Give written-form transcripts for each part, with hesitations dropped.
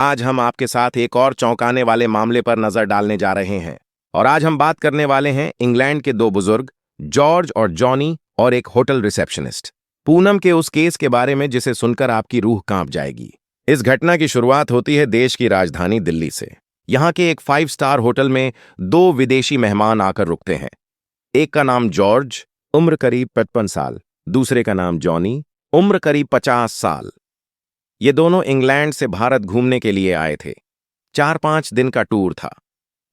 आज हम आपके साथ एक और चौंकाने वाले मामले पर नजर डालने जा रहे हैं। और आज हम बात करने वाले हैं इंग्लैंड के दो बुजुर्ग, जॉर्ज और जॉनी, और एक होटल रिसेप्शनिस्ट पूनम के उस केस के बारे में जिसे सुनकर आपकी रूह कांप जाएगी। इस घटना की शुरुआत होती है देश की राजधानी दिल्ली से। यहाँ के एक 5 स्टार होटल में दो विदेशी मेहमान आकर रुकते हैं। एक का नाम जॉर्ज, उम्र करीब 55 साल। दूसरे का नाम जॉनी, उम्र करीब 50 साल। ये दोनों इंग्लैंड से भारत घूमने के लिए आए थे। 4-5 दिन का टूर था।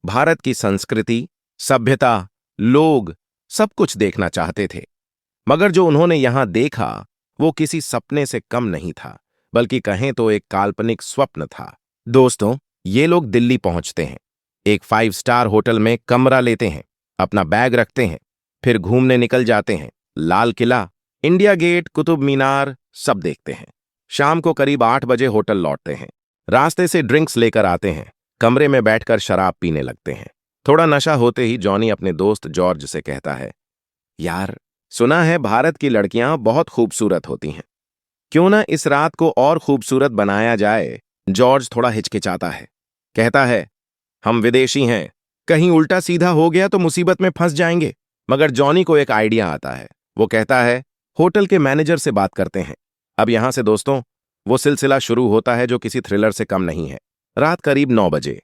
भारत की संस्कृति, सभ्यता, लोग, सब कुछ देखना चाहते थे। मगर जो उन्होंने यहां देखा वो किसी सपने से कम नहीं था, बल्कि कहें तो एक काल्पनिक स्वप्न था। दोस्तों, ये लोग दिल्ली पहुंचते हैं, एक 5 स्टार होटल में कमरा लेते हैं, अपना बैग रखते हैं, फिर घूमने निकल जाते हैं। लाल किला, इंडिया गेट, कुतुब मीनार सब देखते हैं। शाम को करीब 8 बजे होटल लौटते हैं। रास्ते से ड्रिंक्स लेकर आते हैं। कमरे में बैठकर शराब पीने लगते हैं। थोड़ा नशा होते ही जॉनी अपने दोस्त जॉर्ज से कहता है, यार, सुना है भारत की लड़कियां बहुत खूबसूरत होती हैं, क्यों ना इस रात को और खूबसूरत बनाया जाए। जॉर्ज थोड़ा हिचकिचाता है, कहता है, हम विदेशी हैं, कहीं उल्टा सीधा हो गया तो मुसीबत में फंस जाएंगे। मगर जॉनी को एक आइडिया आता है। वो कहता है, होटल के मैनेजर से बात करते हैं। अब यहां से दोस्तों वो सिलसिला शुरू होता है जो किसी थ्रिलर से कम नहीं है। रात करीब 9 बजे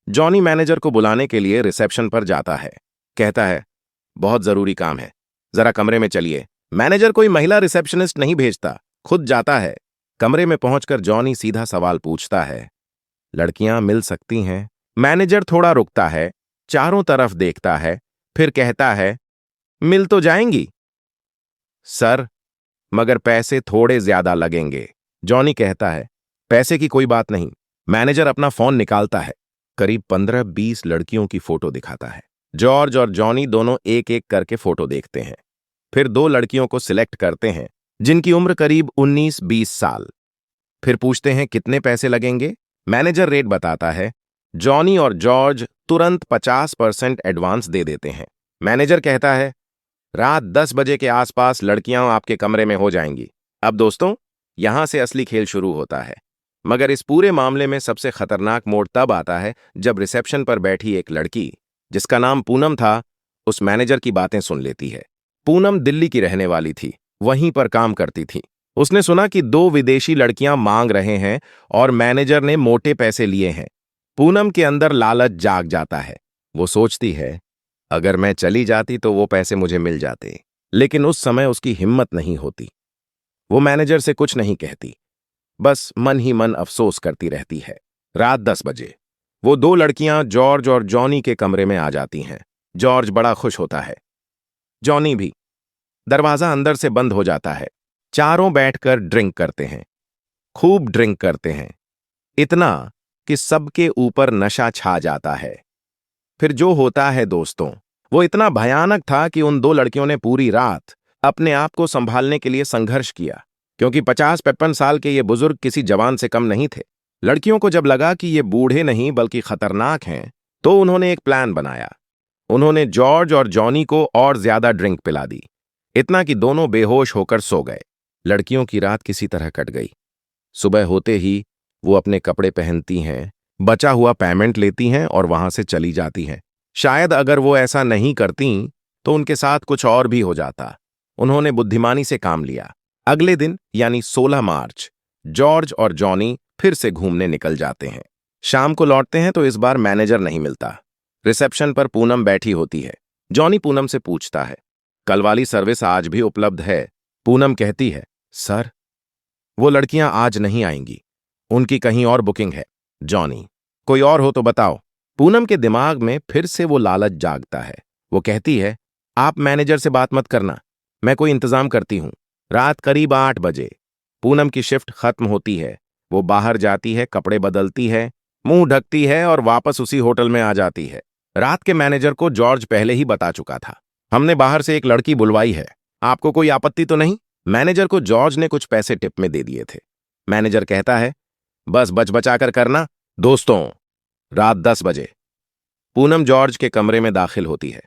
जॉनी मैनेजर को बुलाने के लिए रिसेप्शन पर जाता है। कहता है, बहुत जरूरी काम है, जरा कमरे में चलिए। मैनेजर कोई महिला रिसेप्शनिस्ट नहीं भेजता, खुद जाता है। कमरे में पहुंचकर जॉनी सीधा सवाल पूछता है, लड़कियां मिल सकती हैं? मैनेजर थोड़ा रुकता है, चारों तरफ देखता है, फिर कहता है, मिल तो जाएंगी सर, मगर पैसे थोड़े ज्यादा लगेंगे। जॉनी कहता है, पैसे की कोई बात नहीं। मैनेजर अपना फोन निकालता है, करीब 15-20 लड़कियों की फोटो दिखाता है। जॉर्ज और जॉनी दोनों एक एक करके फोटो देखते हैं। फिर 2 लड़कियों को सिलेक्ट करते हैं जिनकी उम्र करीब 19-20 साल। फिर पूछते हैं कितने पैसे लगेंगे। मैनेजर रेट बताता है। जॉनी और जॉर्ज तुरंत 50% एडवांस दे देते हैं। मैनेजर कहता है, रात 10 बजे के आसपास लड़कियां आपके कमरे में हो जाएंगी। अब दोस्तों, यहां से असली खेल शुरू होता है। मगर इस पूरे मामले में सबसे खतरनाक मोड़ तब आता है जब रिसेप्शन पर बैठी एक लड़की, जिसका नाम पूनम था, उस मैनेजर की बातें सुन लेती है। पूनम दिल्ली की रहने वाली थी, वहीं पर काम करती थी। उसने सुना कि 2 विदेशी लड़कियां मांग रहे हैं और मैनेजर ने मोटे पैसे लिए हैं। पूनम के अंदर लालच जाग जाता है। वो सोचती है, अगर मैं चली जाती तो वो पैसे मुझे मिल जाते। लेकिन उस समय उसकी हिम्मत नहीं होती। वो मैनेजर से कुछ नहीं कहती, बस मन ही मन अफसोस करती रहती है। रात 10 बजे वो 2 लड़कियां जॉर्ज और जॉनी के कमरे में आ जाती हैं। जॉर्ज बड़ा खुश होता है, जॉनी भी। दरवाजा अंदर से बंद हो जाता है। चारों बैठकर ड्रिंक करते हैं, खूब ड्रिंक करते हैं, इतना कि सबके ऊपर नशा छा जाता है। फिर जो होता है दोस्तों, वो इतना भयानक था कि उन 2 लड़कियों ने पूरी रात अपने आप को संभालने के लिए संघर्ष किया, क्योंकि 50-55 साल के ये बुजुर्ग किसी जवान से कम नहीं थे। लड़कियों को जब लगा कि ये बूढ़े नहीं बल्कि खतरनाक हैं, तो उन्होंने एक प्लान बनाया। उन्होंने जॉर्ज और जॉनी को और ज्यादा ड्रिंक पिला दी, इतना कि दोनों बेहोश होकर सो गए। लड़कियों की रात किसी तरह कट गई। सुबह होते ही वो अपने कपड़े पहनती हैं, बचा हुआ पेमेंट लेती हैं और वहां से चली जाती हैं। शायद अगर वो ऐसा नहीं करती तो उनके साथ कुछ और भी हो जाता। उन्होंने बुद्धिमानी से काम लिया। अगले दिन यानी 16 मार्च जॉर्ज और जॉनी फिर से घूमने निकल जाते हैं। शाम को लौटते हैं तो इस बार मैनेजर नहीं मिलता। रिसेप्शन पर पूनम बैठी होती है। जॉनी पूनम से पूछता है, कल वाली सर्विस आज भी उपलब्ध है? पूनम कहती है, सर, वो लड़कियां आज नहीं आएंगी, उनकी कहीं और बुकिंग है। जॉनी, कोई और हो तो बताओ। पूनम के दिमाग में फिर से वो लालच जागता है। वो कहती है, आप मैनेजर से बात मत करना, मैं कोई इंतजाम करती हूं। रात करीब 8 बजे पूनम की शिफ्ट खत्म होती है। वो बाहर जाती है, कपड़े बदलती है, मुंह ढकती है और वापस उसी होटल में आ जाती है। रात के मैनेजर को जॉर्ज पहले ही बता चुका था, हमने बाहर से एक लड़की बुलवाई है, आपको कोई आपत्ति तो नहीं? मैनेजर को जॉर्ज ने कुछ पैसे टिप में दे दिए थे। मैनेजर कहता है, बस बच बचाकर करना। दोस्तों, रात 10 बजे पूनम जॉर्ज के कमरे में दाखिल होती है।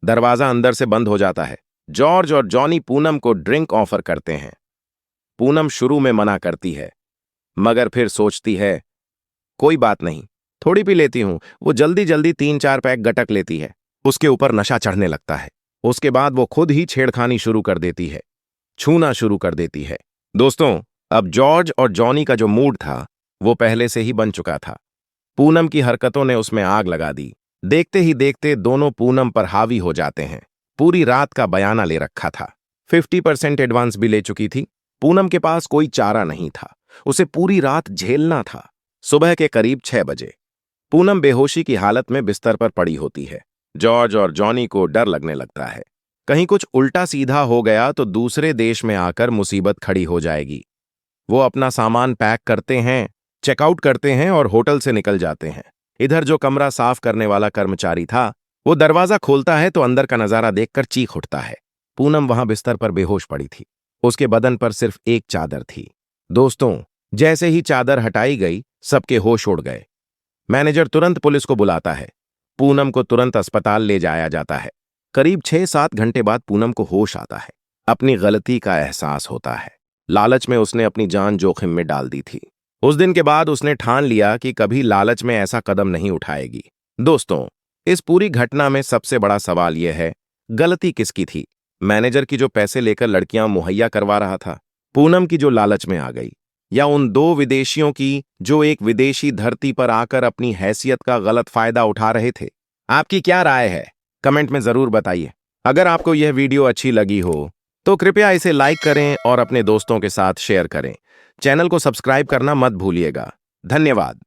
दरवाजा अंदर से बंद हो जाता है। जॉर्ज और जॉनी पूनम को ड्रिंक ऑफर करते हैं। पूनम शुरू में मना करती है, मगर फिर सोचती है, कोई बात नहीं, थोड़ी पी लेती हूँ। वो जल्दी जल्दी 3-4 पैक गटक लेती है। उसके ऊपर नशा चढ़ने लगता है। उसके बाद वो खुद ही छेड़खानी शुरू कर देती है, छूना शुरू कर देती है। दोस्तों, अब जॉर्ज और जॉनी का जो मूड था वो पहले से ही बन चुका था। पूनम की हरकतों ने उसमें आग लगा दी। देखते ही देखते दोनों पूनम पर हावी हो जाते हैं। पूरी रात का बयाना ले रखा था, 50% एडवांस भी ले चुकी थी। पूनम के पास कोई चारा नहीं था, उसे पूरी रात झेलना था। सुबह के करीब 6 बजे पूनम बेहोशी की हालत में बिस्तर पर पड़ी होती है। जॉर्ज और जॉनी को डर लगने लगता है, कहीं कुछ उल्टा सीधा हो गया तो दूसरे देश में आकर मुसीबत खड़ी हो जाएगी। वो अपना सामान पैक करते हैं, चेकआउट करते हैं और होटल से निकल जाते हैं। इधर जो कमरा साफ करने वाला कर्मचारी था वो दरवाजा खोलता है तो अंदर का नजारा देखकर चीख उठता है। पूनम वहां बिस्तर पर बेहोश पड़ी थी। उसके बदन पर सिर्फ एक चादर थी। दोस्तों, जैसे ही चादर हटाई गई सबके होश उड़ गए। मैनेजर तुरंत पुलिस को बुलाता है। पूनम को तुरंत अस्पताल ले जाया जाता है। करीब 6-7 घंटे बाद पूनम को होश आता है। अपनी गलती का एहसास होता है। लालच में उसने अपनी जान जोखिम में डाल दी थी। उस दिन के बाद उसने ठान लिया कि कभी लालच में ऐसा कदम नहीं उठाएगी। दोस्तों, इस पूरी घटना में सबसे बड़ा सवाल यह है, गलती किसकी थी? मैनेजर की जो पैसे लेकर लड़कियां मुहैया करवा रहा था, पूनम की जो लालच में आ गई, या उन दो विदेशियों की जो एक विदेशी धरती पर आकर अपनी हैसियत का गलत फायदा उठा रहे थे? आपकी क्या राय है? कमेंट में जरूर बताइए। अगर आपको यह वीडियो अच्छी लगी हो तो कृपया इसे लाइक करें और अपने दोस्तों के साथ शेयर करें। चैनल को सब्सक्राइब करना मत भूलिएगा। धन्यवाद।